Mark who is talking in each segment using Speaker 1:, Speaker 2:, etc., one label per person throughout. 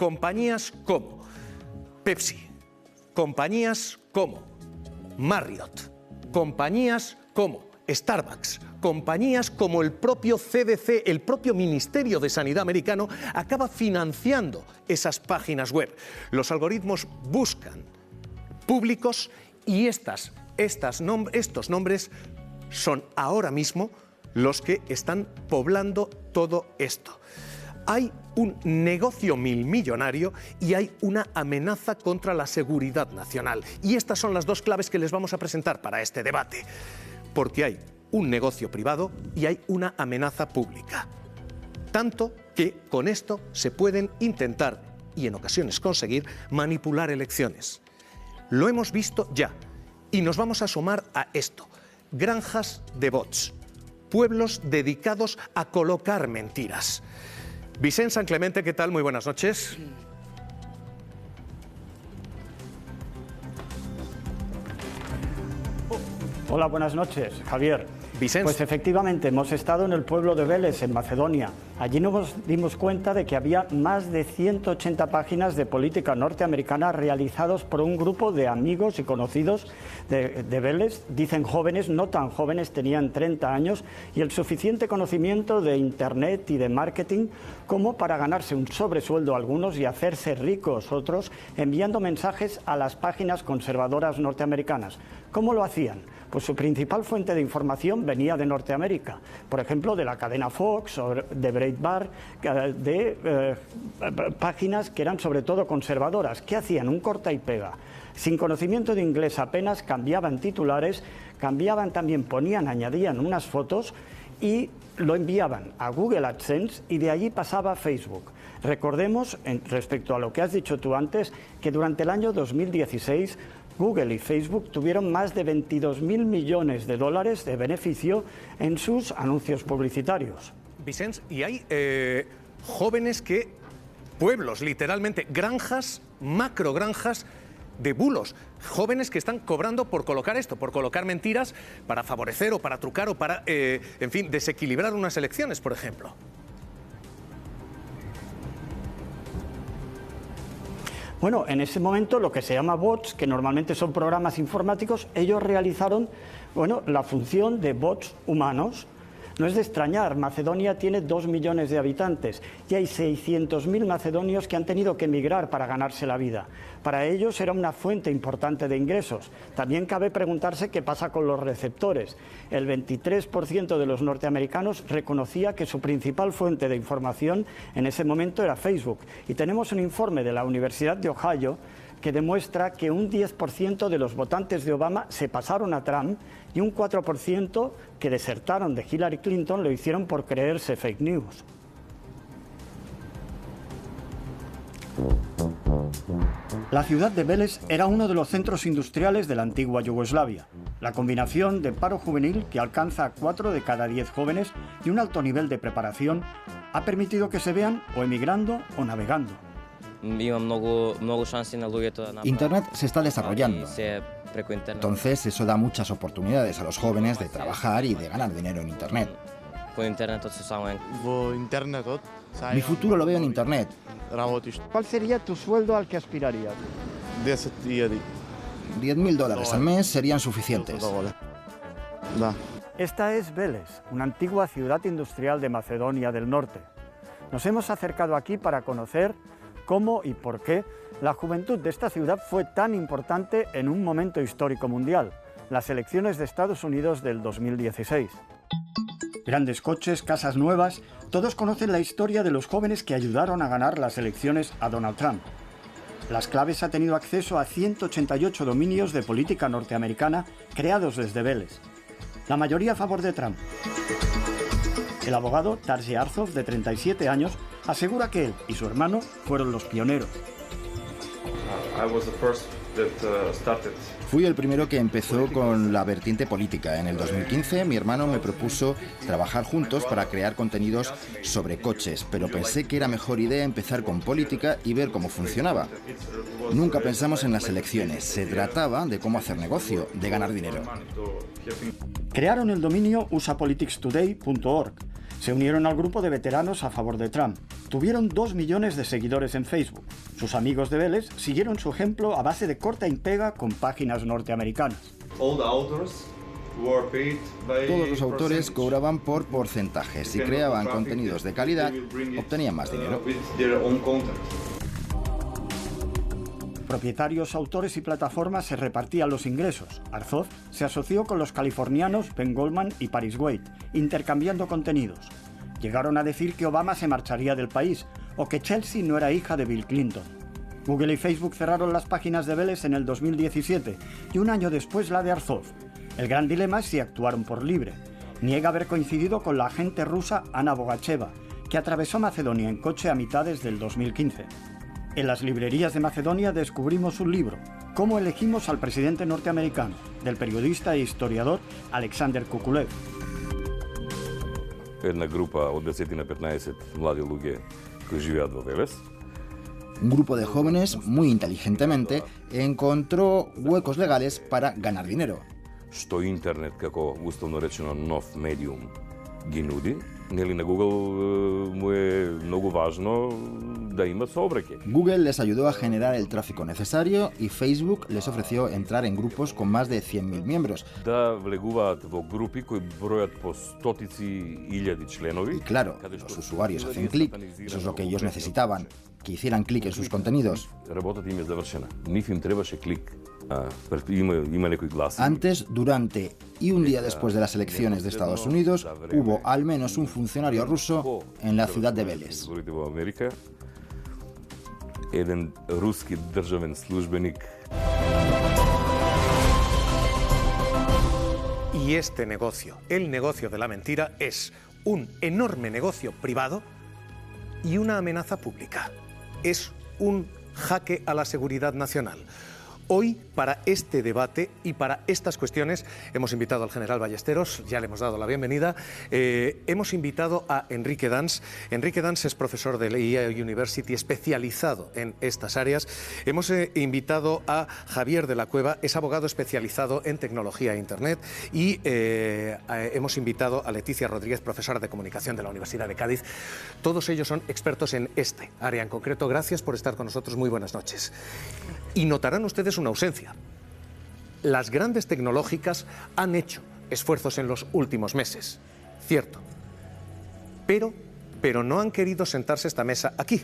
Speaker 1: compañías como Pepsi, compañías como Marriott, compañías como Starbucks, compañías como el propio CDC, el propio Ministerio de Sanidad americano, acaba financiando esas páginas web. Los algoritmos buscan públicos y estos nombres son ahora mismo los que están poblando todo esto. Hay un negocio milmillonario y hay una amenaza contra la seguridad nacional. Y estas son las dos claves que les vamos a presentar para este debate. Porque hay un negocio privado y hay una amenaza pública. Tanto que con esto se pueden intentar, y en ocasiones conseguir, manipular elecciones. Lo hemos visto ya. Y nos vamos a sumar a esto. Granjas de bots. Pueblos dedicados a colocar mentiras. Vicent San Clemente, ¿qué tal? Muy buenas noches.
Speaker 2: Hola, buenas noches, Javier.
Speaker 1: Vicent.
Speaker 2: Pues efectivamente, hemos estado en el pueblo de Veles, en Macedonia. Allí nos dimos cuenta de que había más de 180 páginas de política norteamericana realizados por un grupo de amigos y conocidos de Veles. Dicen jóvenes, no tan jóvenes, tenían 30 años y el suficiente conocimiento de Internet y de marketing como para ganarse un sobresueldo algunos y hacerse ricos otros enviando mensajes a las páginas conservadoras norteamericanas. ¿Cómo lo hacían? Pues su principal fuente de información venía de Norteamérica, por ejemplo, de la cadena Fox o de Breitbart, de páginas que eran sobre todo conservadoras. ¿Qué hacían? Un corta y pega. Sin conocimiento de inglés apenas cambiaban titulares, cambiaban también, añadían unas fotos y lo enviaban a Google AdSense y de allí pasaba a Facebook. Recordemos, respecto a lo que has dicho tú antes, que durante el año 2016 Google y Facebook tuvieron más de 22.000 millones de dólares de beneficio en sus anuncios publicitarios.
Speaker 1: Vicent, y hay jóvenes pueblos, literalmente, granjas, macrogranjas de bulos, jóvenes que están cobrando por colocar esto, por colocar mentiras para favorecer o para trucar o para, en fin, desequilibrar unas elecciones, por ejemplo.
Speaker 2: Bueno, en ese momento lo que se llama bots, que normalmente son programas informáticos, ellos realizaron, la función de bots humanos. No es de extrañar, Macedonia tiene 2 millones de habitantes y hay 600.000 macedonios que han tenido que emigrar para ganarse la vida. Para ellos era una fuente importante de ingresos. También cabe preguntarse qué pasa con los receptores. El 23% de los norteamericanos reconocía que su principal fuente de información en ese momento era Facebook. Y tenemos un informe de la Universidad de Ohio que demuestra que un 10% de los votantes de Obama se pasaron a Trump y un 4% que desertaron de Hillary Clinton lo hicieron por creerse fake news. La ciudad de Veles era uno de los centros industriales de la antigua Yugoslavia. La combinación de paro juvenil, que alcanza a 4 de cada 10 jóvenes, y un alto nivel de preparación, ha permitido que se vean o emigrando o navegando.
Speaker 3: Internet se está desarrollando. Entonces eso da muchas oportunidades a los jóvenes de trabajar y de ganar dinero en Internet. Mi futuro lo veo en Internet.
Speaker 2: ¿Cuál sería tu sueldo al que aspirarías?
Speaker 3: $10.000 al mes serían suficientes.
Speaker 2: Esta es Veles, una antigua ciudad industrial de Macedonia del Norte. Nos hemos acercado aquí para conocer cómo y por qué la juventud de esta ciudad fue tan importante en un momento histórico mundial, las elecciones de Estados Unidos del 2016. Grandes coches, casas nuevas, todos conocen la historia de los jóvenes que ayudaron a ganar las elecciones a Donald Trump. Las Claves ha tenido acceso a 188 dominios de política norteamericana creados desde Veles, la mayoría a favor de Trump. El abogado Tarji Arzov, de 37 años, asegura que él y su hermano fueron los pioneros.
Speaker 3: Fui el primero que empezó con la vertiente política. En el 2015 mi hermano me propuso trabajar juntos para crear contenidos sobre coches, pero pensé que era mejor idea empezar con política y ver cómo funcionaba. Nunca pensamos en las elecciones, se trataba de cómo hacer negocio, de ganar dinero.
Speaker 2: Crearon el dominio usapoliticstoday.org. Se unieron al grupo de veteranos a favor de Trump. Tuvieron 2 millones de seguidores en Facebook. Sus amigos de Vélez siguieron su ejemplo a base de corta y pega con páginas norteamericanas.
Speaker 3: Todos los autores cobraban por porcentajes. Si creaban contenidos de calidad, obtenían más dinero.
Speaker 2: Propietarios, autores y plataformas se repartían los ingresos. Arzoz se asoció con los californianos Ben Goldman y Paris Wade, intercambiando contenidos. Llegaron a decir que Obama se marcharía del país o que Chelsea no era hija de Bill Clinton. Google y Facebook cerraron las páginas de Vélez en el 2017 y un año después la de Arzoz. El gran dilema es si actuaron por libre. Niega haber coincidido con la agente rusa Ana Bogacheva, que atravesó Macedonia en coche a mitades del 2015. En las librerías de Macedonia descubrimos un libro, Cómo elegimos al presidente norteamericano, del periodista e historiador Alexander Kukulev.
Speaker 4: Една група от 10 на 15 млади луѓе кои живеат во Велес.
Speaker 3: Un grupo de jóvenes, muy inteligentemente, encontró huecos legales para ganar dinero.
Speaker 4: Што интернет како условно речено нов медиум ги нуди, нели на Google му е многу важно да има сообраќај.
Speaker 3: Google les ayudó a generar el tráfico necesario y Facebook les ofreció entrar en grupos con más de 100.000 miembros.
Speaker 4: Да влегуваат во групи кои бројат по стотици илјади членови.
Speaker 3: Y claro, los usuarios hacen clic, eso es lo que ellos necesitaban, que hicieran clic en sus contenidos.
Speaker 4: Работата им е завршена. Ниф им требаше клик. Има некои гласи.
Speaker 3: Antes, durante y un día después de las elecciones de Estados Unidos, hubo al menos un funcionario ruso en la ciudad de Vélez.
Speaker 4: Во Америка, еден руски државен службеник.
Speaker 1: Y este negocio, el negocio de la mentira, es un enorme negocio privado y una amenaza pública. Es un jaque a la seguridad nacional. Hoy, para este debate y para estas cuestiones, hemos invitado al general Ballesteros, ya le hemos dado la bienvenida. Hemos invitado a Enrique Dans. Enrique Dans es profesor de Yale University, especializado en estas áreas. Hemos invitado a Javier de la Cueva, es abogado especializado en tecnología e Internet. Y hemos invitado a Leticia Rodríguez, profesora de comunicación de la Universidad de Cádiz. Todos ellos son expertos en este área en concreto. Gracias por estar con nosotros. Muy buenas noches. Y notarán ustedes una ausencia. Las grandes tecnológicas han hecho esfuerzos en los últimos meses, cierto, pero no han querido sentarse a esta mesa aquí.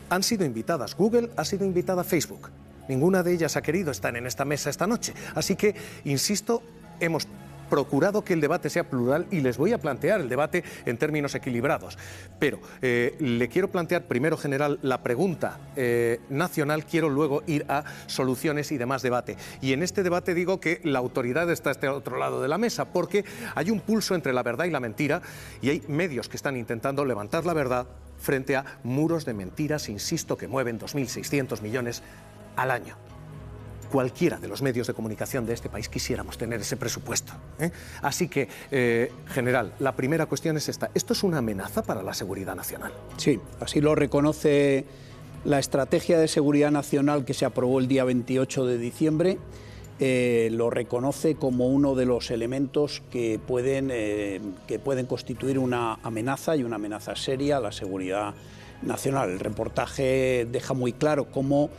Speaker 1: Han sido invitadas, Google ha sido invitada a Facebook. Ninguna de ellas ha querido estar en esta mesa esta noche. Así que, insisto, hemos procurado que el debate sea plural y les voy a plantear el debate en términos equilibrados. Pero le quiero plantear primero, general, la pregunta nacional, quiero luego ir a soluciones y demás debate. Y en este debate digo que la autoridad está a este otro lado de la mesa, porque hay un pulso entre la verdad y la mentira y hay medios que están intentando levantar la verdad frente a muros de mentiras, insisto, que mueven 2.600 millones al año. Cualquiera de los medios de comunicación de este país quisiéramos tener ese presupuesto. Así que, general, la primera cuestión es esta. ¿Esto es una amenaza para la seguridad nacional?
Speaker 5: Sí, así lo reconoce la Estrategia de Seguridad Nacional que se aprobó el día 28 de diciembre. Lo reconoce como uno de los elementos que pueden constituir una amenaza y una amenaza seria a la seguridad nacional. El reportaje deja muy claro cómo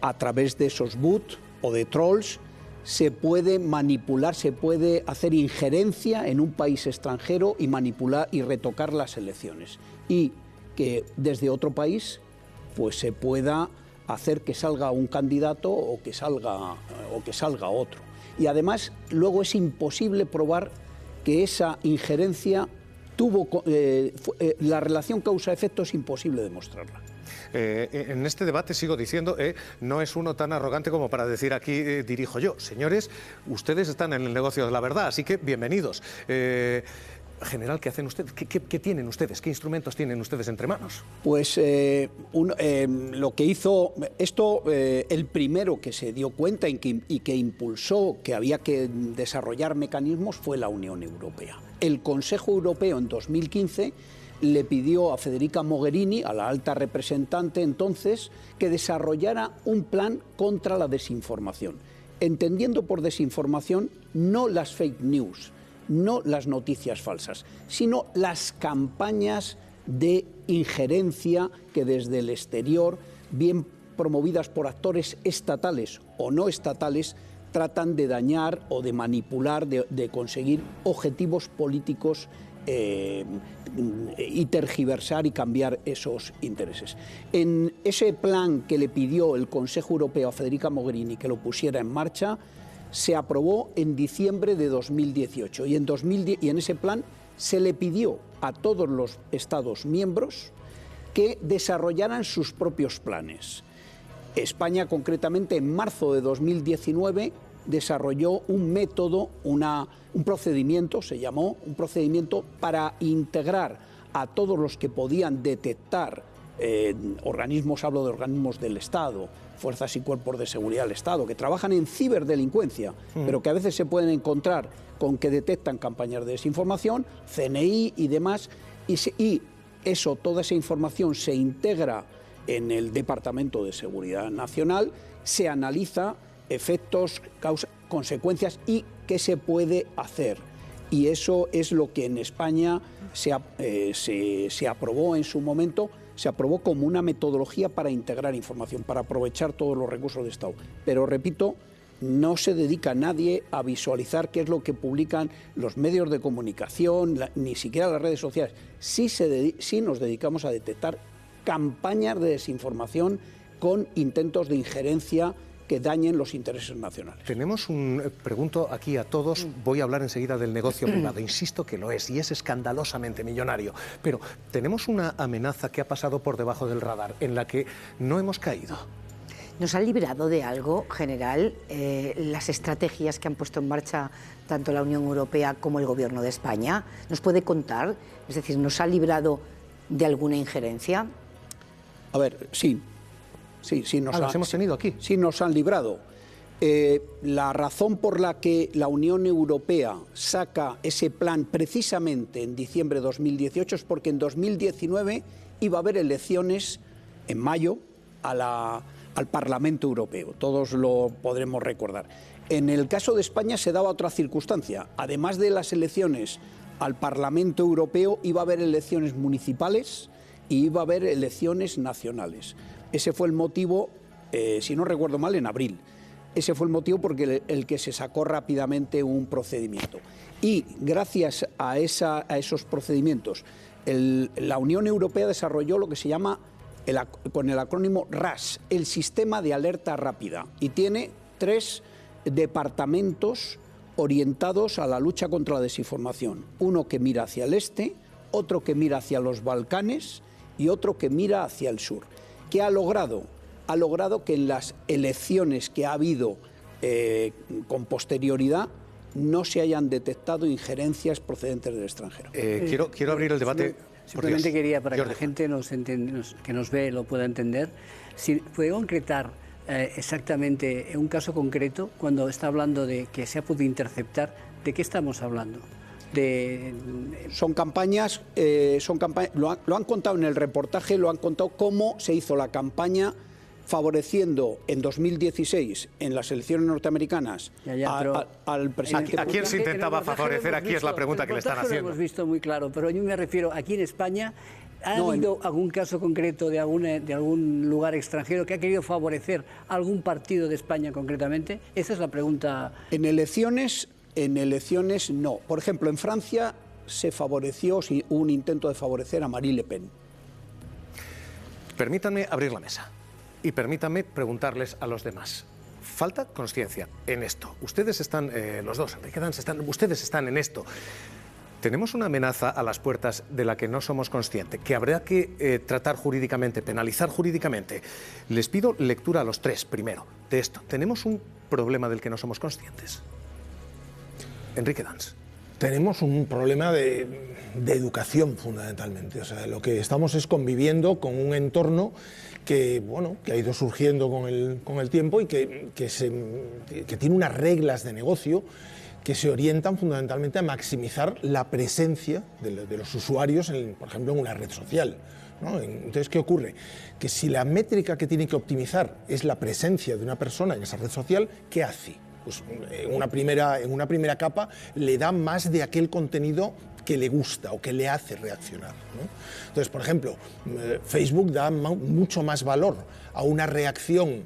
Speaker 5: a través de esos bots o de trolls se puede manipular, se puede hacer injerencia en un país extranjero y manipular y retocar las elecciones. Y que desde otro país pues se pueda hacer que salga un candidato o que salga otro. Y además luego es imposible probar que esa injerencia tuvo la relación causa-efecto, es imposible demostrarla.
Speaker 1: En este debate sigo diciendo, no es uno tan arrogante como para decir aquí dirijo yo. Señores, ustedes están en el negocio de la verdad, así que bienvenidos. General, ¿qué hacen ustedes? ¿Qué tienen ustedes? ¿Qué instrumentos tienen ustedes entre manos?
Speaker 5: Pues lo que hizo esto, el primero que se dio cuenta y que impulsó que había que desarrollar mecanismos fue la Unión Europea. El Consejo Europeo en 2015 le pidió a Federica Mogherini, a la alta representante entonces, que desarrollara un plan contra la desinformación, entendiendo por desinformación no las fake news, no las noticias falsas, sino las campañas de injerencia que desde el exterior, bien promovidas por actores estatales o no estatales, tratan de dañar o de manipular, de conseguir objetivos políticos y tergiversar y cambiar esos intereses. En ese plan que le pidió el Consejo Europeo a Federica Mogherini que lo pusiera en marcha, se aprobó en diciembre de 2018 y en ese plan se le pidió a todos los Estados miembros que desarrollaran sus propios planes. España, concretamente, en marzo de 2019, desarrolló un método, un procedimiento, se llamó un procedimiento para integrar a todos los que podían detectar organismos, hablo de organismos del Estado, fuerzas y cuerpos de seguridad del Estado, que trabajan en ciberdelincuencia, pero que a veces se pueden encontrar con que detectan campañas de desinformación, CNI y demás, y toda esa información se integra en el Departamento de Seguridad Nacional, se analiza efectos, causas, consecuencias y qué se puede hacer. Y eso es lo que en España se aprobó en su momento, se aprobó como una metodología para integrar información, para aprovechar todos los recursos de Estado. Pero repito, no se dedica nadie a visualizar qué es lo que publican los medios de comunicación, ni siquiera las redes sociales. Sí nos dedicamos a detectar campañas de desinformación con intentos de injerencia que dañen los intereses nacionales.
Speaker 1: Pregunto aquí a todos, voy a hablar enseguida del negocio privado, insisto que lo es, y es escandalosamente millonario, pero tenemos una amenaza que ha pasado por debajo del radar, en la que no hemos caído.
Speaker 6: ¿Nos ha librado de algo, general, las estrategias que han puesto en marcha tanto la Unión Europea como el Gobierno de España? ¿Nos puede contar? Es decir, ¿nos ha librado de alguna injerencia?
Speaker 5: A ver, sí. Sí,
Speaker 1: los hemos tenido aquí.
Speaker 5: Sí, nos han librado. La razón por la que la Unión Europea saca ese plan precisamente en diciembre de 2018 es porque en 2019 iba a haber elecciones en mayo al Parlamento Europeo. Todos lo podremos recordar. En el caso de España se daba otra circunstancia. Además de las elecciones al Parlamento Europeo, iba a haber elecciones municipales y iba a haber elecciones nacionales. Ese fue el motivo, si no recuerdo mal, en abril. Ese fue el motivo por el que se sacó rápidamente un procedimiento. Y gracias a esos procedimientos, la Unión Europea desarrolló lo que se llama, con el acrónimo RAS, el Sistema de Alerta Rápida. Y tiene 3 departamentos orientados a la lucha contra la desinformación. Uno que mira hacia el este, otro que mira hacia los Balcanes y otro que mira hacia el sur. ¿Qué ha logrado? Ha logrado que en las elecciones que ha habido con posterioridad no se hayan detectado injerencias procedentes del extranjero.
Speaker 1: Quiero abrir el debate.
Speaker 7: Simplemente quería, para que la gente que nos ve lo pueda entender, si puede concretar exactamente un caso concreto cuando está hablando de que se ha podido interceptar, ¿de qué estamos hablando?
Speaker 5: Son campañas, lo han contado en el reportaje, lo han contado cómo se hizo la campaña favoreciendo en 2016 en las elecciones norteamericanas al presidente.
Speaker 1: ¿A quién se intentaba favorecer? Aquí es la pregunta que le están haciendo.
Speaker 7: Lo hemos visto muy claro, pero yo me refiero aquí en España. ¿Ha habido algún caso concreto de algún lugar extranjero que ha querido favorecer a algún partido de España concretamente? Esa es la pregunta.
Speaker 5: En elecciones no. Por ejemplo, en Francia se favoreció, hubo un intento de favorecer a Marine Le Pen.
Speaker 1: Permítanme abrir la mesa y permítanme preguntarles a los demás. Falta conciencia en esto. Ustedes están, los dos, ustedes están en esto. Tenemos una amenaza a las puertas de la que no somos conscientes, que habrá que tratar jurídicamente, penalizar jurídicamente. Les pido lectura a los 3, primero, de esto. ¿Tenemos un problema del que no somos conscientes? Enrique Dans.
Speaker 8: Tenemos un problema de educación, fundamentalmente. O sea, lo que estamos es conviviendo con un entorno que ha ido surgiendo con el tiempo y que tiene unas reglas de negocio que se orientan fundamentalmente a maximizar la presencia de los usuarios, por ejemplo, en una red social, ¿no? Entonces, ¿qué ocurre? Que si la métrica que tiene que optimizar es la presencia de una persona en esa red social, ¿qué hace? pues en una primera capa le da más de aquel contenido que le gusta o que le hace reaccionar, ¿no? Entonces, por ejemplo, Facebook da mucho más valor a una reacción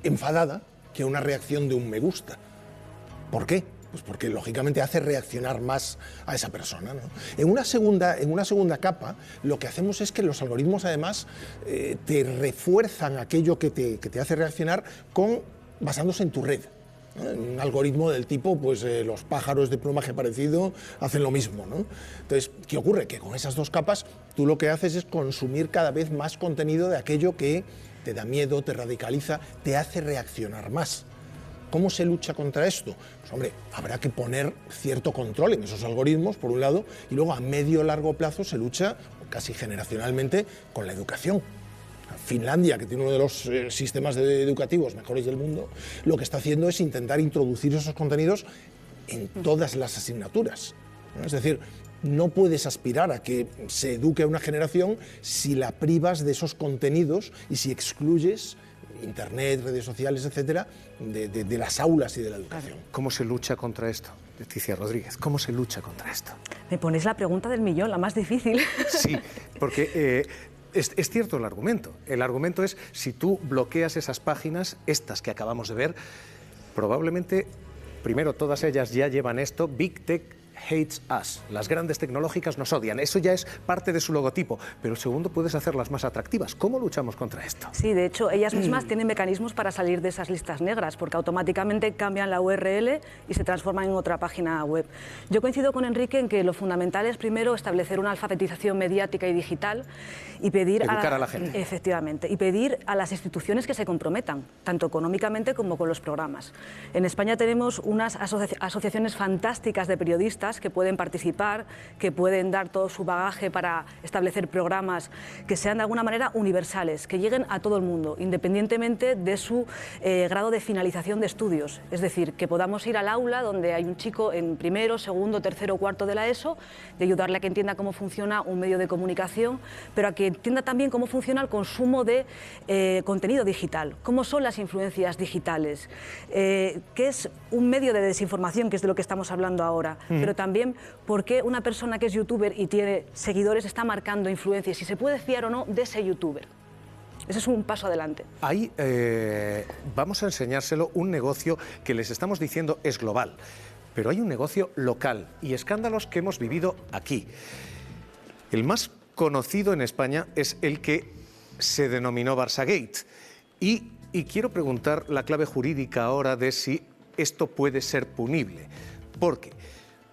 Speaker 8: enfadada que a una reacción de un me gusta. ¿Por qué? Pues porque lógicamente hace reaccionar más a esa persona, ¿no? En una segunda capa, lo que hacemos es que los algoritmos además te refuerzan aquello que te hace reaccionar basándose en tu red. Un algoritmo del tipo, pues los pájaros de plumaje parecido hacen lo mismo, ¿no? Entonces, ¿qué ocurre? Que con esas dos capas tú lo que haces es consumir cada vez más contenido de aquello que te da miedo, te radicaliza, te hace reaccionar más. ¿Cómo se lucha contra esto? Pues hombre, habrá que poner cierto control en esos algoritmos, por un lado, y luego a medio o largo plazo se lucha, casi generacionalmente, con la educación. Finlandia, que tiene uno de los sistemas educativos mejores del mundo, lo que está haciendo es intentar introducir esos contenidos en todas las asignaturas, ¿no? Es decir, no puedes aspirar a que se eduque a una generación si la privas de esos contenidos y si excluyes Internet, redes sociales, etcétera, de las aulas y de la educación.
Speaker 1: ¿Cómo se lucha contra esto? Leticia Rodríguez, ¿cómo se lucha contra esto?
Speaker 9: Me pones la pregunta del millón, la más difícil.
Speaker 1: Sí, porque es cierto el argumento. El argumento es, si tú bloqueas esas páginas, estas que acabamos de ver, probablemente, primero, todas ellas ya llevan esto, Big Tech hates us. Las grandes tecnológicas nos odian. Eso ya es parte de su logotipo. Pero segundo, puedes hacerlas más atractivas. ¿Cómo luchamos contra esto?
Speaker 9: Sí, de hecho, ellas mismas tienen mecanismos para salir de esas listas negras, porque automáticamente cambian la URL y se transforman en otra página web. Yo coincido con Enrique en que lo fundamental es primero establecer una alfabetización mediática y digital y pedir
Speaker 1: educar a la gente.
Speaker 9: Efectivamente, y pedir a las instituciones que se comprometan, tanto económicamente como con los programas. En España tenemos unas asociaciones fantásticas de periodistas que pueden participar, que pueden dar todo su bagaje para establecer programas que sean de alguna manera universales, que lleguen a todo el mundo, independientemente de su grado de finalización de estudios. Es decir, que podamos ir al aula donde hay un chico en primero, segundo, tercero, cuarto de la ESO, de ayudarle a que entienda cómo funciona un medio de comunicación, pero a que entienda también cómo funciona el consumo de contenido digital, cómo son las influencias digitales, qué es un medio de desinformación, que es de lo que estamos hablando ahora, pero también por qué una persona que es youtuber y tiene seguidores está marcando influencias, si se puede fiar o no de ese youtuber. Ese es un paso adelante.
Speaker 1: Ahí vamos a enseñárselo un negocio que les estamos diciendo es global, pero hay un negocio local y escándalos que hemos vivido aquí. El más conocido en España es el que se denominó Barçagate. Y quiero preguntar la clave jurídica ahora de si esto puede ser punible. ¿Por qué?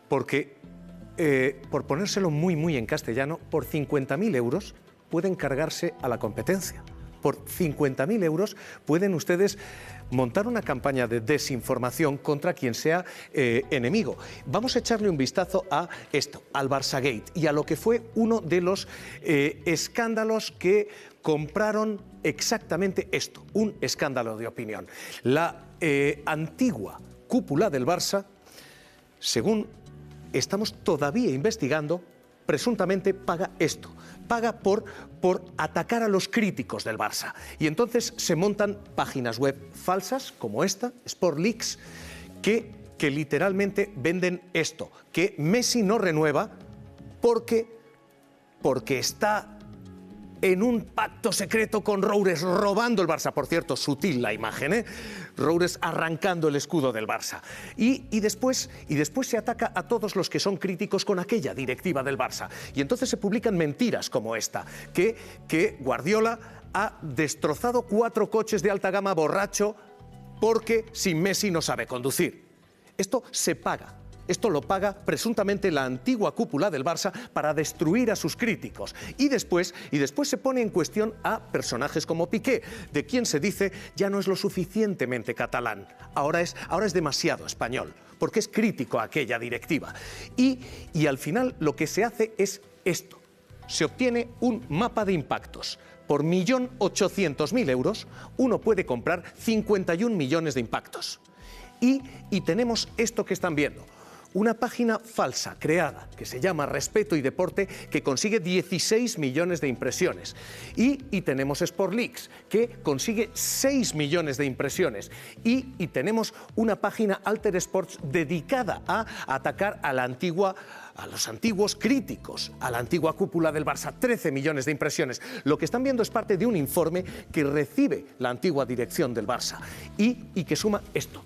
Speaker 1: Porque, por ponérselo muy en castellano, por 50.000 euros pueden cargarse a la competencia. Por 50.000 euros pueden ustedes montar una campaña de desinformación contra quien sea enemigo. Vamos a echarle un vistazo a esto, al Barçagate, y a lo que fue uno de los escándalos que compraron exactamente esto, un escándalo de opinión. La antigua cúpula del Barça, según estamos todavía investigando, presuntamente paga esto. Paga por atacar a los críticos del Barça. Y entonces se montan páginas web falsas, como esta, Sportleaks, que literalmente venden esto, que Messi no renueva porque está en un pacto secreto con Roures, robando el Barça. Por cierto, sutil la imagen, ¿eh? Roures arrancando el escudo del Barça. Y después se ataca a todos los que son críticos con aquella directiva del Barça. Y entonces se publican mentiras como esta, que Guardiola ha destrozado 4 coches de alta gama borracho porque sin Messi no sabe conducir. Esto se paga. Esto lo paga presuntamente la antigua cúpula del Barça para destruir a sus críticos. Y después se pone en cuestión a personajes como Piqué, de quien se dice ya no es lo suficientemente catalán, ahora es demasiado español, porque es crítico a aquella directiva. Y al final lo que se hace es esto. Se obtiene un mapa de impactos. Por 1.800.000 euros uno puede comprar 51 millones de impactos. Y tenemos esto que están viendo. una página falsa creada que se llama Respeto y Deporte, que consigue 16 millones de impresiones. Y tenemos Sportleaks, que consigue 6 millones de impresiones. Y tenemos una página Alter Sports dedicada a atacar a los antiguos críticos, a la antigua cúpula del Barça, 13 millones de impresiones. Lo que están viendo es parte de un informe que recibe la antigua dirección del Barça y que suma esto: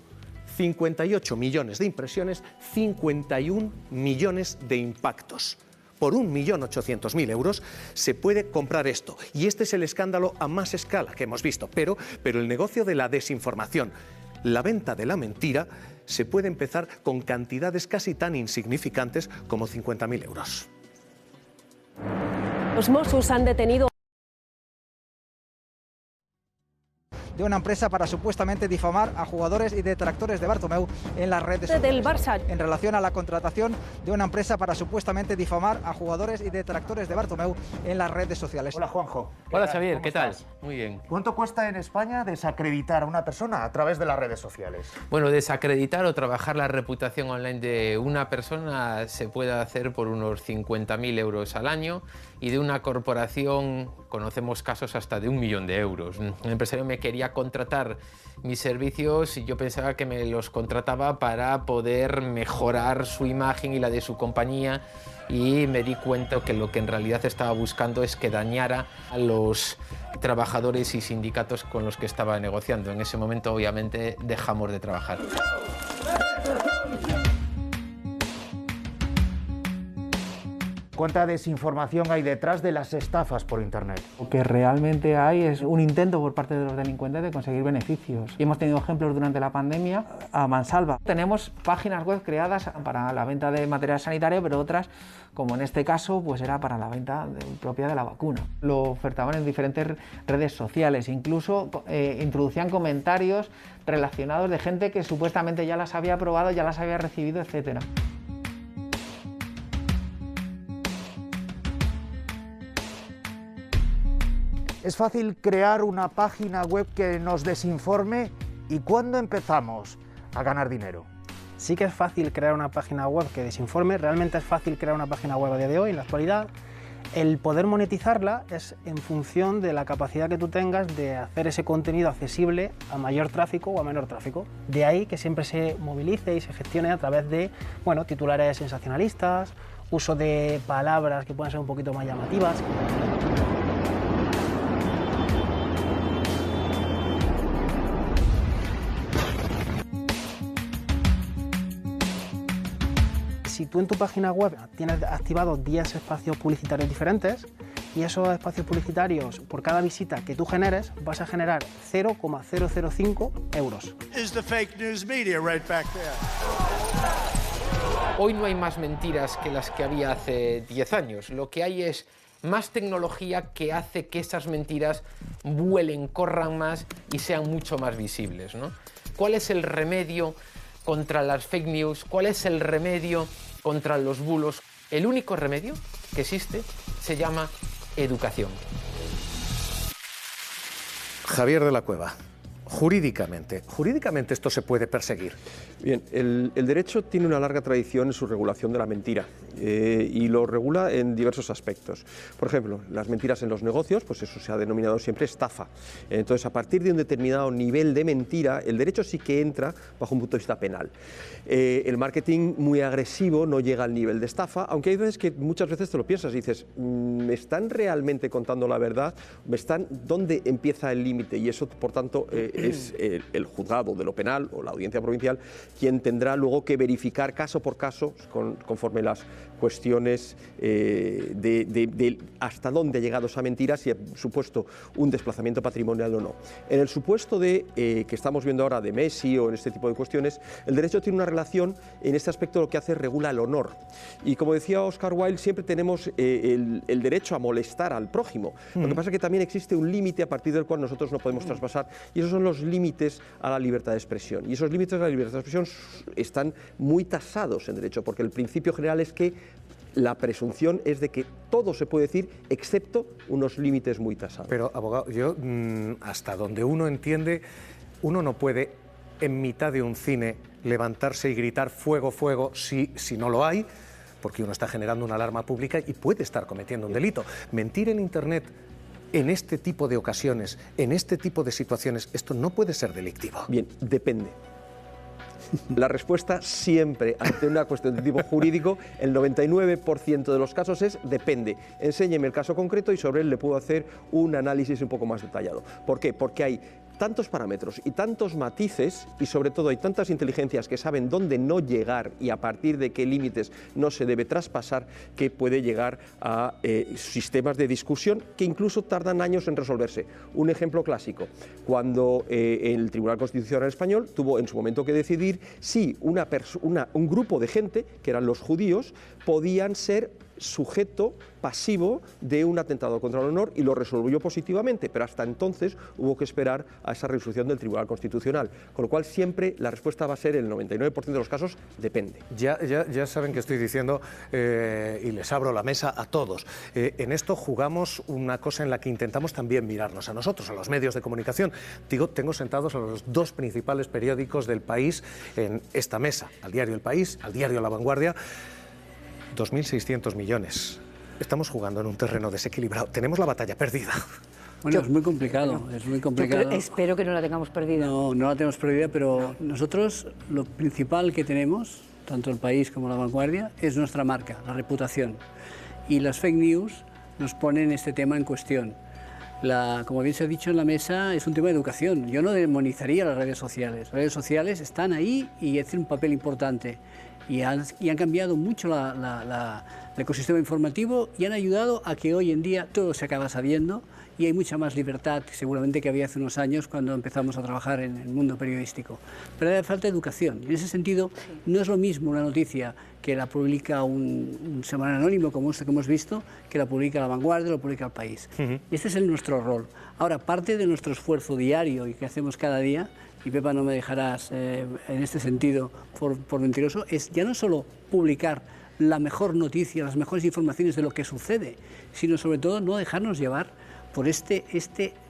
Speaker 1: 58 millones de impresiones, 51 millones de impactos. Por 1.800.000 euros se puede comprar esto. Y este es el escándalo a más escala que hemos visto. Pero el negocio de la desinformación, la venta de la mentira, se puede empezar con cantidades casi tan insignificantes como 50.000 euros.
Speaker 10: Los Mossos han detenido
Speaker 11: de una empresa para supuestamente difamar a jugadores y detractores de Bartomeu en las redes sociales.
Speaker 10: Del Barça.
Speaker 11: En relación a la contratación de una empresa para supuestamente difamar a jugadores y detractores de Bartomeu en las redes sociales.
Speaker 12: Hola, Juanjo.
Speaker 13: Hola, Xavier, ¿qué tal? Muy bien.
Speaker 12: ¿Cuánto cuesta en España desacreditar a una persona a través de las redes sociales?
Speaker 13: Bueno, desacreditar o trabajar la reputación online de una persona se puede hacer por unos 50.000 euros al año, y de una corporación conocemos casos hasta de 1 millón de euros. Un empresario me quería contratar mis servicios y yo pensaba que me los contrataba para poder mejorar su imagen y la de su compañía, y me di cuenta que lo que en realidad estaba buscando es que dañara a los trabajadores y sindicatos con los que estaba negociando. En ese momento, obviamente, dejamos de trabajar.
Speaker 12: ¿Cuánta desinformación hay detrás de las estafas por Internet?
Speaker 14: Lo que realmente hay es un intento por parte de los delincuentes de conseguir beneficios. Y hemos tenido ejemplos durante la pandemia a mansalva. Tenemos páginas web creadas para la venta de material sanitario, pero otras, como en este caso, pues era para la venta propia de la vacuna. Lo ofertaban en diferentes redes sociales, incluso introducían comentarios relacionados de gente que supuestamente ya las había probado, ya las había recibido, etcétera.
Speaker 12: ¿Es fácil crear una página web que nos desinforme? ¿Y cuándo empezamos a ganar dinero?
Speaker 15: Sí que es fácil crear una página web que desinforme, realmente es fácil crear una página web a día de hoy, en la actualidad. El poder monetizarla es en función de la capacidad que tú tengas de hacer ese contenido accesible a mayor tráfico o a menor tráfico. De ahí que siempre se movilice y se gestione a través de, bueno, titulares sensacionalistas, uso de palabras que puedan ser un poquito más llamativas. Si tú en tu página web tienes activados 10 espacios publicitarios diferentes y esos espacios publicitarios, por cada visita que tú generes, vas a generar 0,005 euros.
Speaker 13: Hoy no hay más mentiras que las que había hace 10 años. Lo que hay es más tecnología que hace que esas mentiras vuelen, corran más y sean mucho más visibles, ¿no? ¿Cuál es el remedio contra las fake news? ¿Cuál es el remedio contra los bulos? El único remedio que existe se llama educación.
Speaker 1: Javier de la Cueva, jurídicamente esto se puede perseguir.
Speaker 16: Bien, el derecho tiene una larga tradición en su regulación de la mentira y lo regula en diversos aspectos. Por ejemplo, las mentiras en los negocios, pues eso se ha denominado siempre estafa. Entonces, a partir de un determinado nivel de mentira, el derecho sí que entra bajo un punto de vista penal. El marketing muy agresivo no llega al nivel de estafa, aunque hay veces que muchas veces te lo piensas y dices, ¿me están realmente contando la verdad? ¿Dónde empieza el límite? Y eso, por tanto, es el juzgado de lo penal o la audiencia provincial quien tendrá luego que verificar caso por caso, conforme las cuestiones de hasta dónde ha llegado esa mentira, si ha supuesto un desplazamiento patrimonial o no. En el supuesto de que estamos viendo ahora de Messi o en este tipo de cuestiones, el derecho tiene una relación, en este aspecto lo que hace regula el honor. Y como decía Oscar Wilde, siempre tenemos el derecho a molestar al prójimo. Lo que pasa es que también existe un límite a partir del cual nosotros no podemos traspasar, y esos son los límites a la libertad de expresión. Y esos límites a la libertad de expresión están muy tasados en derecho, porque el principio general es que la presunción es de que todo se puede decir excepto unos límites muy tasados.
Speaker 1: Pero, abogado, yo hasta donde uno entiende, uno no puede en mitad de un cine levantarse y gritar fuego, fuego, si no lo hay, porque uno está generando una alarma pública y puede estar cometiendo un delito. Mentir en Internet en este tipo de ocasiones, en este tipo de situaciones, esto no puede ser delictivo.
Speaker 16: Bien, depende. La respuesta siempre ante una cuestión de tipo jurídico, el 99% de los casos es depende. Enséñeme el caso concreto y sobre él le puedo hacer un análisis un poco más detallado. ¿Por qué? Porque hay tantos parámetros y tantos matices y sobre todo hay tantas inteligencias que saben dónde no llegar y a partir de qué límites no se debe traspasar que puede llegar a sistemas de discusión que incluso tardan años en resolverse. Un ejemplo clásico, cuando el Tribunal Constitucional Español tuvo en su momento que decidir si un grupo de gente, que eran los judíos, podían ser sujeto pasivo de un atentado contra el honor y lo resolvió positivamente, pero hasta entonces hubo que esperar a esa resolución del Tribunal Constitucional, con lo cual siempre la respuesta va a ser, el 99% de los casos, depende.
Speaker 1: Ya saben que estoy diciendo, y les abro la mesa a todos, en esto jugamos una cosa en la que intentamos también mirarnos a nosotros, a los medios de comunicación. Digo, tengo sentados a los dos principales periódicos del país en esta mesa, al diario El País, al diario La Vanguardia. 2.600 millones. Estamos jugando en un terreno desequilibrado. Tenemos la batalla perdida.
Speaker 7: Bueno, es muy complicado, es muy complicado.
Speaker 6: Espero que no la tengamos perdida.
Speaker 7: No la tenemos perdida, pero nosotros lo principal que tenemos, tanto El País como La Vanguardia, es nuestra marca, la reputación. Y las fake news nos ponen este tema en cuestión. Como bien se ha dicho en la mesa, es un tema de educación. Yo no demonizaría las redes sociales. Las redes sociales están ahí y hacen un papel importante. Y han cambiado mucho el ecosistema informativo y han ayudado a que hoy en día todo se acaba sabiendo y hay mucha más libertad seguramente que había hace unos años cuando empezamos a trabajar en el mundo periodístico. Pero hace falta educación. En ese sentido, no es lo mismo una noticia que la publica un semanario anónimo como este que hemos visto, que la publica La Vanguardia o la publica El País. Y este es nuestro rol. Ahora, parte de nuestro esfuerzo diario y que hacemos cada día, y Pepa no me dejarás en este sentido por mentiroso, es ya no solo publicar la mejor noticia, las mejores informaciones de lo que sucede, sino sobre todo no dejarnos llevar por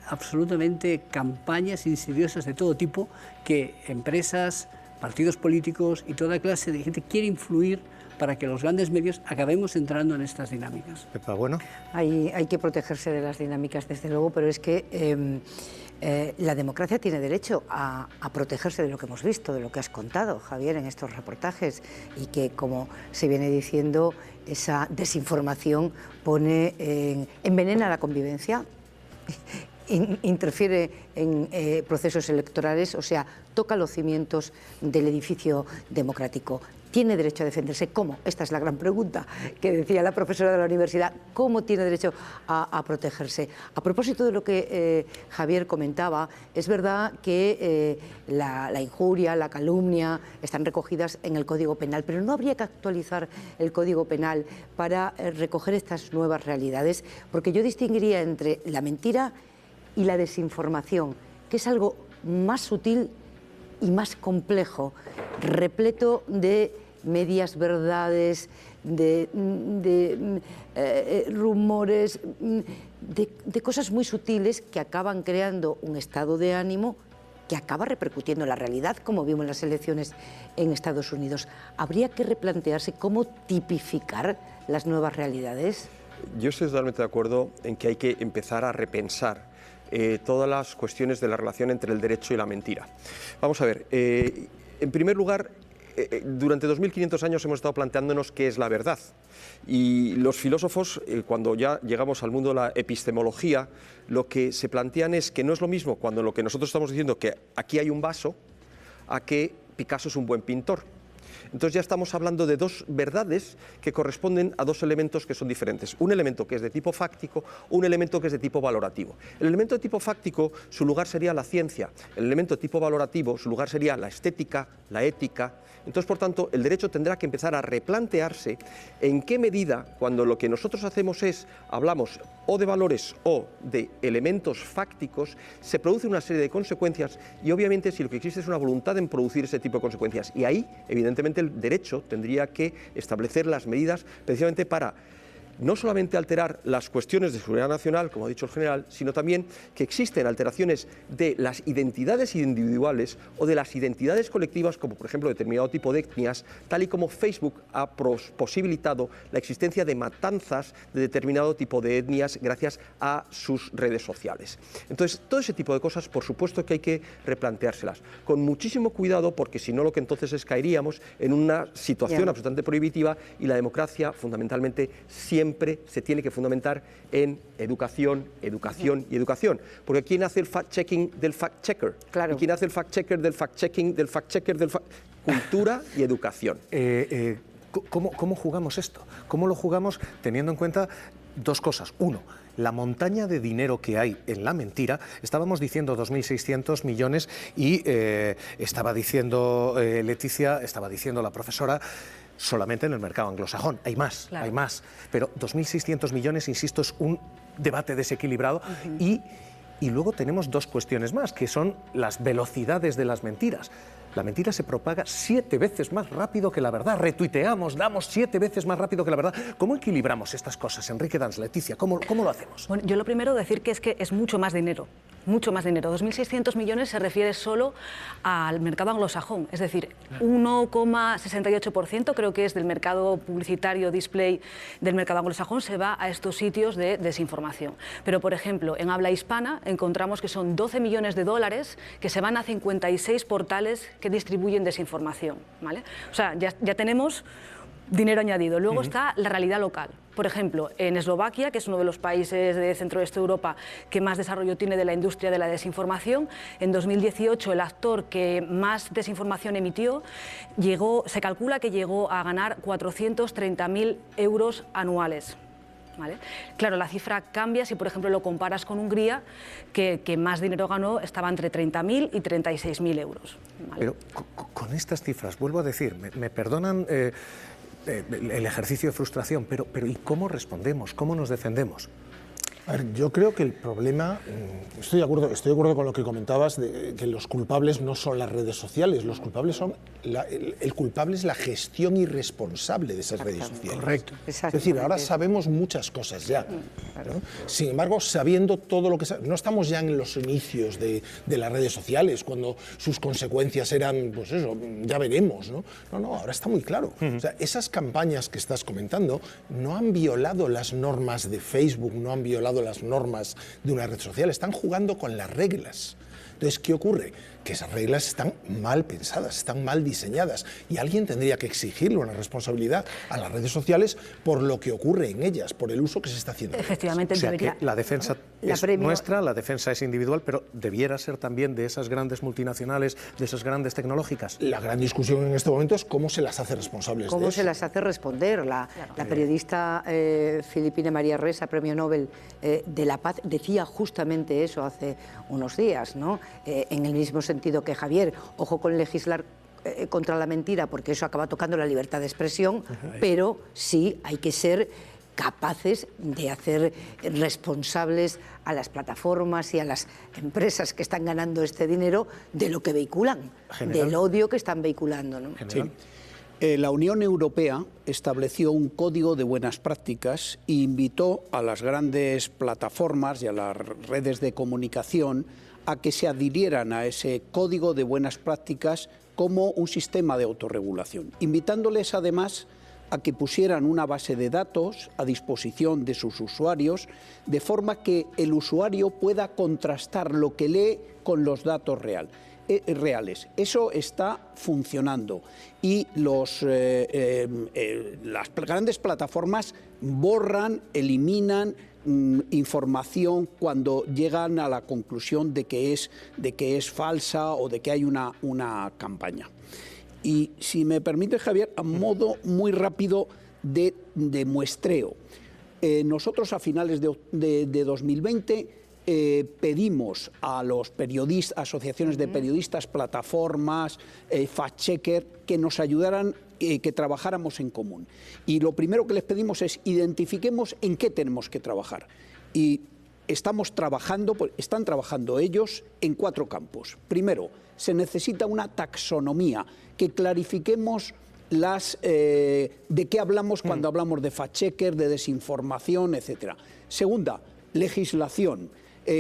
Speaker 7: absolutamente campañas insidiosas de todo tipo que empresas, partidos políticos y toda clase de gente quiere influir para que los grandes medios acabemos entrando en estas dinámicas.
Speaker 1: Pepa, bueno.
Speaker 6: Hay que protegerse de las dinámicas, desde luego, pero es que la democracia tiene derecho a protegerse de lo que hemos visto, de lo que has contado, Javier, en estos reportajes, y que, como se viene diciendo, esa desinformación envenena la convivencia, interfiere en procesos electorales, o sea, toca los cimientos del edificio democrático. ¿Tiene derecho a defenderse? ¿Cómo? Esta es la gran pregunta que decía la profesora de la universidad. ¿Cómo tiene derecho a protegerse? A propósito de lo que Javier comentaba, es verdad que la injuria, la calumnia están recogidas en el Código Penal, pero ¿no habría que actualizar el Código Penal para recoger estas nuevas realidades? Porque yo distinguiría entre la mentira y la desinformación, que es algo más sutil y más complejo, repleto de medias verdades, de rumores, de cosas muy sutiles que acaban creando un estado de ánimo que acaba repercutiendo en la realidad, como vimos en las elecciones en Estados Unidos. ¿Habría que replantearse cómo tipificar las nuevas realidades?
Speaker 16: Yo estoy totalmente de acuerdo en que hay que empezar a repensar todas las cuestiones de la relación entre el derecho y la mentira. Vamos a ver, en primer lugar, durante 2500 años hemos estado planteándonos qué es la verdad. Y los filósofos, cuando ya llegamos al mundo de la epistemología, lo que se plantean es que no es lo mismo cuando lo que nosotros estamos diciendo que aquí hay un vaso, a que Picasso es un buen pintor. Entonces ya estamos hablando de dos verdades que corresponden a dos elementos que son diferentes. Un elemento que es de tipo fáctico, un elemento que es de tipo valorativo. El elemento de tipo fáctico, su lugar sería la ciencia. El elemento de tipo valorativo, su lugar sería la estética, la ética. Entonces, por tanto, el derecho tendrá que empezar a replantearse en qué medida, cuando lo que nosotros hacemos hablamos o de valores o de elementos fácticos, se produce una serie de consecuencias y obviamente si lo que existe es una voluntad en producir ese tipo de consecuencias. Y ahí, evidentemente, el derecho tendría que establecer las medidas precisamente para no solamente alterar las cuestiones de seguridad nacional, como ha dicho el general, sino también que existen alteraciones de las identidades individuales o de las identidades colectivas, como por ejemplo determinado tipo de etnias, tal y como Facebook ha posibilitado la existencia de matanzas de determinado tipo de etnias gracias a sus redes sociales. Entonces, todo ese tipo de cosas, por supuesto que hay que replanteárselas, con muchísimo cuidado, porque si no lo que entonces es caeríamos en una situación absolutamente prohibitiva, y la democracia fundamentalmente siempre se tiene que fundamentar en educación, educación y educación. Porque ¿quién hace el fact-checking del fact-checker?
Speaker 6: Claro.
Speaker 16: ¿Y quién hace el fact-checker del fact-checking del fact-checker del cultura y educación?
Speaker 1: ¿Cómo jugamos esto? ¿Cómo lo jugamos teniendo en cuenta dos cosas? Uno, la montaña de dinero que hay en la mentira. Estábamos diciendo 2.600 millones y estaba diciendo Leticia, estaba diciendo la profesora, solamente en el mercado anglosajón. Hay más, hay más. Pero 2.600 millones, insisto, es un debate desequilibrado. Y luego tenemos dos cuestiones más, que son las velocidades de las mentiras. La mentira se propaga 7 veces más rápido que la verdad. Retuiteamos, damos 7 veces más rápido que la verdad. ¿Cómo equilibramos estas cosas, Enrique Dans, Leticia? ¿Cómo lo hacemos?
Speaker 9: Bueno, yo lo primero decir que es mucho más dinero. Mucho más dinero. 2.600 millones se refiere solo al mercado anglosajón, es decir, 1,68% creo que es del mercado publicitario display del mercado anglosajón se va a estos sitios de desinformación. Pero, por ejemplo, en habla hispana encontramos que son 12 millones de dólares que se van a 56 portales que distribuyen desinformación, ¿vale? O sea, ya tenemos dinero añadido. Luego está la realidad local. Por ejemplo, en Eslovaquia, que es uno de los países de centro-este de Europa que más desarrollo tiene de la industria de la desinformación, en 2018 el actor que más desinformación emitió se calcula que llegó a ganar 430.000 euros anuales. ¿Vale? Claro, la cifra cambia si, por ejemplo, lo comparas con Hungría, que más dinero ganó, estaba entre 30.000 y 36.000 euros. ¿Vale?
Speaker 1: Pero con estas cifras, vuelvo a decir, me perdonan el ejercicio de frustración, pero ¿y cómo respondemos? ¿Cómo nos defendemos?
Speaker 8: A ver, yo creo que el problema, estoy de acuerdo con lo que comentabas, de que los culpables no son las redes sociales, los culpables son, el culpable es la gestión irresponsable de esas redes sociales.
Speaker 2: Correcto.
Speaker 8: Es decir, ahora sabemos muchas cosas ya, ¿no? Sin embargo, sabiendo todo lo que no estamos ya en los inicios de las redes sociales, cuando sus consecuencias eran, pues eso, ya veremos, ¿no? No, ahora está muy claro. O sea, esas campañas que estás comentando no han violado las normas de Facebook, no han violado las normas de una red social, están jugando con las reglas. Entonces, ¿qué ocurre? Que esas reglas están mal pensadas, están mal diseñadas, y alguien tendría que exigirle una responsabilidad a las redes sociales por lo que ocurre en ellas, por el uso que se está haciendo.
Speaker 9: Efectivamente,
Speaker 1: o sea, que la defensa es nuestra, la defensa es individual, pero debiera ser también de esas grandes multinacionales, de esas grandes tecnológicas.
Speaker 8: La gran discusión en este momento es cómo se las hace responsables.
Speaker 6: ¿Cómo se las hace responder? La periodista filipina María Ressa, Premio Nobel de la Paz, decía justamente eso hace unos días, ¿no? En el mismo sentido que Javier, ojo con legislar contra la mentira, porque eso acaba tocando la libertad de expresión, pero sí hay que ser capaces de hacer responsables a las plataformas y a las empresas que están ganando este dinero de lo que vehiculan, del odio que están vehiculando, ¿no?
Speaker 5: Sí. La Unión Europea estableció un código de buenas prácticas e invitó a las grandes plataformas y a las redes de comunicación a que se adhirieran a ese código de buenas prácticas como un sistema de autorregulación, invitándoles además a que pusieran una base de datos a disposición de sus usuarios, de forma que el usuario pueda contrastar lo que lee con los datos reales. Eso está funcionando y las grandes plataformas borran, eliminan información cuando llegan a la conclusión de que es falsa o de que hay una campaña. Y si me permite, Javier, a modo muy rápido de muestreo, nosotros a finales de 2020 pedimos a los periodistas, asociaciones de periodistas, plataformas, fact-checker, que nos ayudaran, que trabajáramos en común. Y lo primero que les pedimos es identifiquemos en qué tenemos que trabajar. Y están trabajando ellos en 4 campos. Primero, se necesita una taxonomía, que clarifiquemos de qué hablamos cuando hablamos de fact-checker, de desinformación, etc. Segunda, legislación.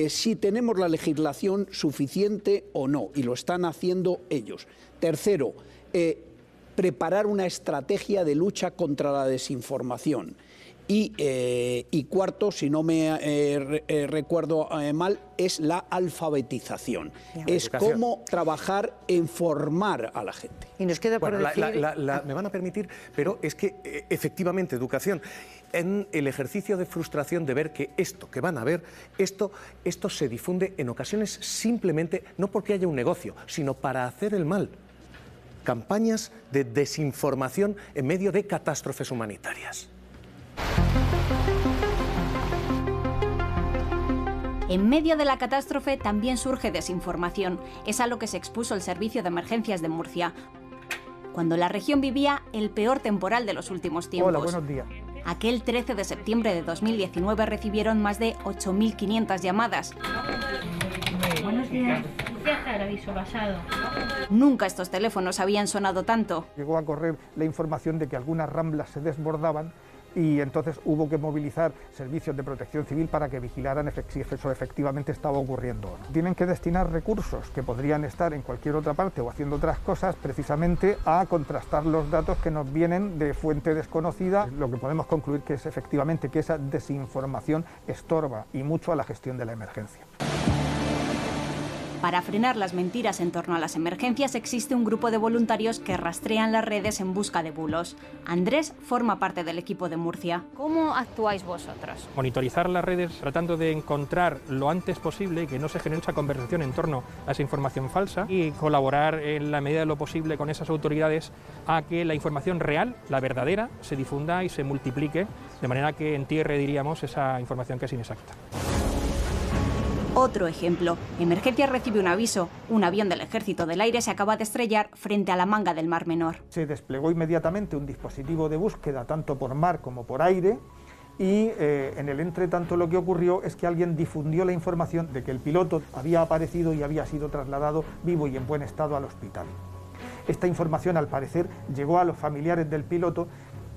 Speaker 5: Si tenemos la legislación suficiente o no, y lo están haciendo ellos. Tercero, preparar una estrategia de lucha contra la desinformación. Y cuarto, si no me recuerdo mal, es la alfabetización. Es cómo trabajar en formar a la gente.
Speaker 6: Y nos queda por decir...
Speaker 1: me van a permitir, pero es que efectivamente, educación, en el ejercicio de frustración de ver que esto que van a ver, esto se difunde en ocasiones simplemente, no porque haya un negocio, sino para hacer el mal. Campañas de desinformación en medio de catástrofes humanitarias.
Speaker 10: En medio de la catástrofe también surge desinformación. Es a lo que se expuso el Servicio de Emergencias de Murcia, cuando la región vivía el peor temporal de los últimos tiempos.
Speaker 12: Hola, buenos días.
Speaker 10: Aquel 13 de septiembre de 2019 recibieron más de 8.500 llamadas.
Speaker 17: Buenos días. Viajar, aviso pasado.
Speaker 10: Nunca estos teléfonos habían sonado tanto.
Speaker 12: Llegó a correr la información de que algunas ramblas se desbordaban y entonces hubo que movilizar servicios de protección civil para que vigilaran si eso efectivamente estaba ocurriendo. Tienen que destinar recursos que podrían estar en cualquier otra parte o haciendo otras cosas precisamente a contrastar los datos que nos vienen de fuente desconocida. Lo que podemos concluir que es efectivamente que esa desinformación estorba y mucho a la gestión de la emergencia.
Speaker 10: Para frenar las mentiras en torno a las emergencias existe un grupo de voluntarios que rastrean las redes en busca de bulos. Andrés forma parte del equipo de Murcia.
Speaker 17: ¿Cómo actuáis vosotros?
Speaker 18: Monitorizar las redes tratando de encontrar lo antes posible que no se genere esa conversación en torno a esa información falsa y colaborar en la medida de lo posible con esas autoridades a que la información real, la verdadera, se difunda y se multiplique de manera que entierre, diríamos, esa información que es inexacta.
Speaker 10: Otro ejemplo. Emergencias recibe un aviso. Un avión del Ejército del Aire se acaba de estrellar frente a la manga del Mar Menor.
Speaker 12: Se desplegó inmediatamente un dispositivo de búsqueda tanto por mar como por aire y en el entretanto lo que ocurrió es que alguien difundió la información de que el piloto había aparecido y había sido trasladado vivo y en buen estado al hospital. Esta información al parecer llegó a los familiares del piloto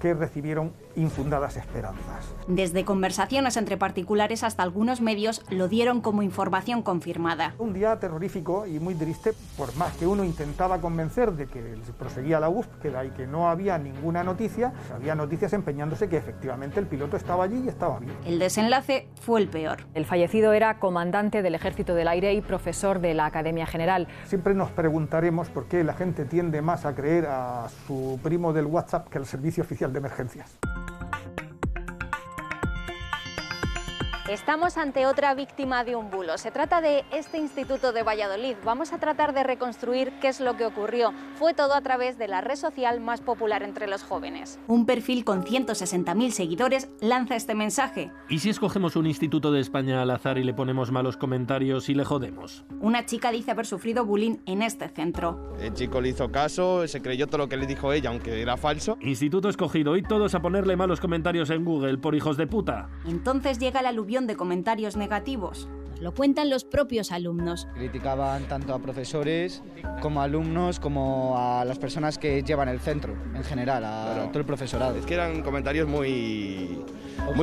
Speaker 12: que recibieron infundadas esperanzas.
Speaker 10: Desde conversaciones entre particulares hasta algunos medios lo dieron como información confirmada.
Speaker 12: Un día terrorífico y muy triste, por más que uno intentaba convencer de que proseguía la búsqueda y que no había ninguna noticia, había noticias empeñándose que efectivamente el piloto estaba allí y estaba bien.
Speaker 10: El desenlace fue el peor.
Speaker 19: El fallecido era comandante del Ejército del Aire y profesor de la Academia General.
Speaker 12: Siempre nos preguntaremos por qué la gente tiende más a creer a su primo del WhatsApp que al Servicio Oficial de Emergencias.
Speaker 17: Estamos ante otra víctima de un bulo. Se trata de este instituto de Valladolid. Vamos a tratar de reconstruir qué es lo que ocurrió. Fue todo a través de la red social más popular entre los jóvenes.
Speaker 10: Un perfil con 160.000 seguidores lanza este mensaje.
Speaker 20: ¿Y si escogemos un instituto de España al azar y le ponemos malos comentarios y le jodemos?
Speaker 10: Una chica dice haber sufrido bullying en este centro.
Speaker 21: El chico le hizo caso, se creyó todo lo que le dijo ella, aunque era falso.
Speaker 20: Instituto escogido y todos a ponerle malos comentarios en Google por hijos de puta.
Speaker 10: Entonces llega el aluvión de comentarios negativos. Nos lo cuentan los propios alumnos.
Speaker 22: Criticaban tanto a profesores como a alumnos como a las personas que llevan el centro en general, a todo el profesorado.
Speaker 21: Es que eran comentarios muy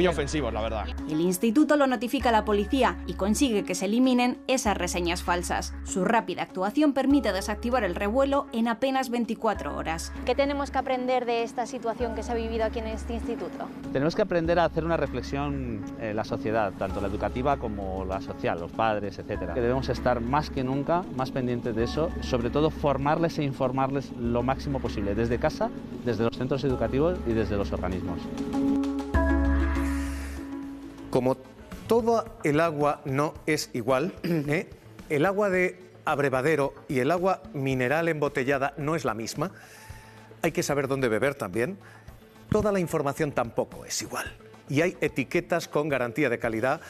Speaker 21: ofensivos, la verdad.
Speaker 10: El instituto lo notifica a la policía y consigue que se eliminen esas reseñas falsas. Su rápida actuación permite desactivar el revuelo en apenas 24 horas.
Speaker 17: ¿Qué tenemos que aprender de esta situación que se ha vivido aquí en este instituto?
Speaker 23: Tenemos que aprender a hacer una reflexión en la sociedad, tanto la educativa como la social, los padres, etcétera. Que debemos estar más que nunca más pendientes de eso, sobre todo formarles e informarles lo máximo posible, desde casa, desde los centros educativos y desde los organismos.
Speaker 1: Como todo el agua no es igual, el agua de abrevadero y el agua mineral embotellada no es la misma, hay que saber dónde beber también, toda la información tampoco es igual. Y hay etiquetas con garantía de calidad.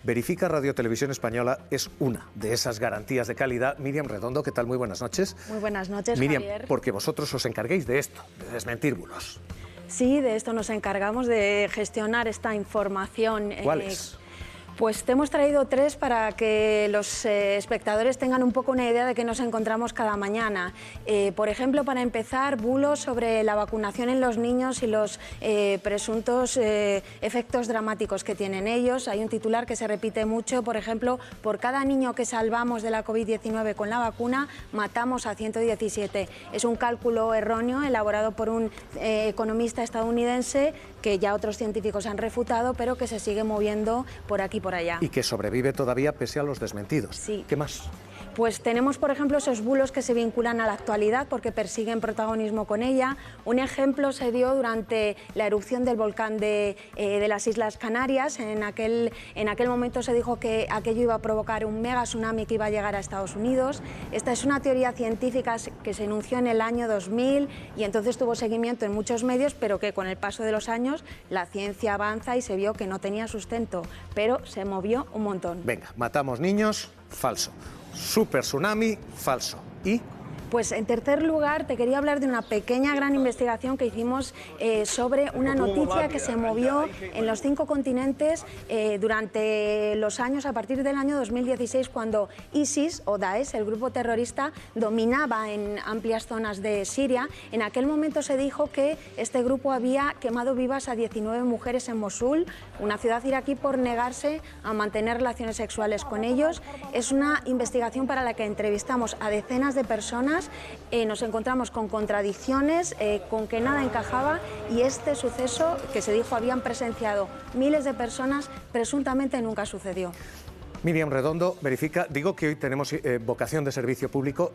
Speaker 1: Verifica Radio Televisión Española es una de esas garantías de calidad. Miriam Redondo, ¿qué tal? Muy buenas noches.
Speaker 24: Muy buenas noches,
Speaker 1: Miriam,
Speaker 24: Javier.
Speaker 1: porque vosotros os encarguéis de esto, de desmentir bulos.
Speaker 24: Sí, de esto nos encargamos, de gestionar esta información.
Speaker 1: ¿Cuáles?
Speaker 3: Pues te hemos traído 3 para que los espectadores tengan un poco una idea de qué nos encontramos cada mañana. Por ejemplo, para empezar, bulos sobre la vacunación en los niños y los presuntos efectos dramáticos que tienen ellos. Hay un titular que se repite mucho, por ejemplo, por cada niño que salvamos de la COVID-19 con la vacuna, matamos a 117. Es un cálculo erróneo elaborado por un economista estadounidense que ya otros científicos han refutado, pero que se sigue moviendo por aquí y por allá.
Speaker 1: Y que sobrevive todavía pese a los desmentidos.
Speaker 3: Sí.
Speaker 1: ¿Qué más?
Speaker 3: Pues tenemos, por ejemplo, esos bulos que se vinculan a la actualidad porque persiguen protagonismo con ella. Un ejemplo se dio durante la erupción del volcán de las Islas Canarias. En aquel momento se dijo que aquello iba a provocar un mega tsunami que iba a llegar a Estados Unidos. Esta es una teoría científica que se enunció en el año 2000 y entonces tuvo seguimiento en muchos medios, pero que con el paso de los años la ciencia avanza y se vio que no tenía sustento, pero se movió un montón.
Speaker 1: Venga, matamos niños, falso. Super tsunami, falso. ¿Y?
Speaker 3: Pues en tercer lugar te quería hablar de una pequeña gran investigación que hicimos sobre una noticia que se movió en los 5 continentes durante los años, a partir del año 2016, cuando ISIS o Daesh, el grupo terrorista, dominaba en amplias zonas de Siria. En aquel momento se dijo que este grupo había quemado vivas a 19 mujeres en Mosul, una ciudad iraquí, por negarse a mantener relaciones sexuales con ellos. Es una investigación para la que entrevistamos a decenas de personas. Nos encontramos con contradicciones, con que nada encajaba, y este suceso que se dijo habían presenciado miles de personas, presuntamente nunca sucedió.
Speaker 1: Miriam Redondo, verifica, digo que hoy tenemos vocación de servicio público.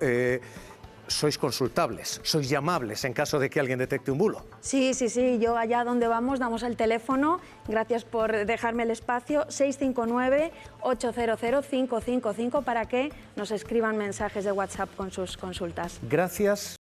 Speaker 1: Sois consultables, sois llamables en caso de que alguien detecte un bulo.
Speaker 3: Sí, yo allá donde vamos damos el teléfono, gracias por dejarme el espacio, 659-800-555 para que nos escriban mensajes de WhatsApp con sus consultas.
Speaker 1: Gracias.